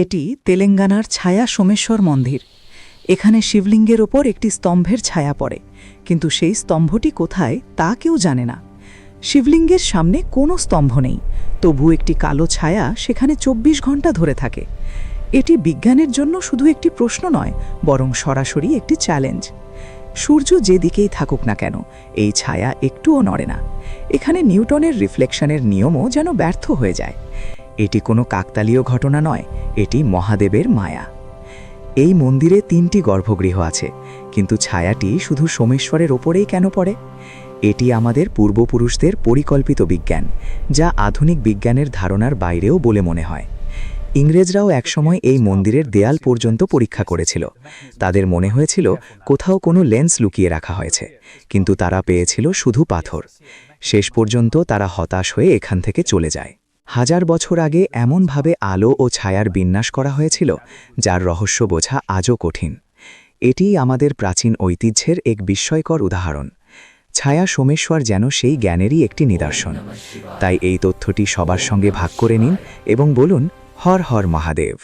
এটি তেলেঙ্গানার ছায়া সোমেশ্বর মন্দির। এখানে শিবলিঙ্গের ওপর একটি স্তম্ভের ছায়া পড়ে, কিন্তু সেই স্তম্ভটি কোথায় তা কেউ জানে না। শিবলিঙ্গের সামনে কোনো স্তম্ভ নেই, তবু একটি কালো ছায়া সেখানে ২৪ ঘন্টা ধরে থাকে। এটি বিজ্ঞানের জন্য শুধু একটি প্রশ্ন নয়, বরং সরাসরি একটি চ্যালেঞ্জ। সূর্য যেদিকেই থাকুক না কেন, এই ছায়া একটুও নড়ে না। এখানে নিউটনের রিফ্লেকশনের নিয়মও যেন ব্যর্থ হয়ে যায়। এটি কোনো কাকতালীয় ঘটনা নয়, এটি মহাদেবের মায়া। এই মন্দিরে ৩টি গর্ভগৃহ আছে, কিন্তু ছায়াটি শুধু সোমেশ্বরের ওপরেই কেন পড়ে? এটি আমাদের পূর্বপুরুষদের পরিকল্পিত বিজ্ঞান, যা আধুনিক বিজ্ঞানের ধারণার বাইরেও বলে মনে হয়। ইংরেজরাও একসময় এই মন্দিরের দেয়াল পর্যন্ত পরীক্ষা করেছিল। তাদের মনে হয়েছিল কোথাও কোনো লেন্স লুকিয়ে রাখা হয়েছে, কিন্তু তারা পেয়েছিল শুধু পাথর। শেষ পর্যন্ত তারা হতাশ হয়ে এখান থেকে চলে যায়। ১০০০ বছর আগে এমনভাবে আলো ও ছায়ার বিন্যাস করা হয়েছিল, যার রহস্য বোঝা আজও কঠিন। এটিই আমাদের প্রাচীন ঐতিহ্যের এক বিস্ময়কর উদাহরণ। ছায়া সোমেশ্বর যেন সেই জ্ঞানেরই একটি নিদর্শন। তাই এই তথ্যটি সবার সঙ্গে ভাগ করে নিন এবং বলুন, হর হর মহাদেব।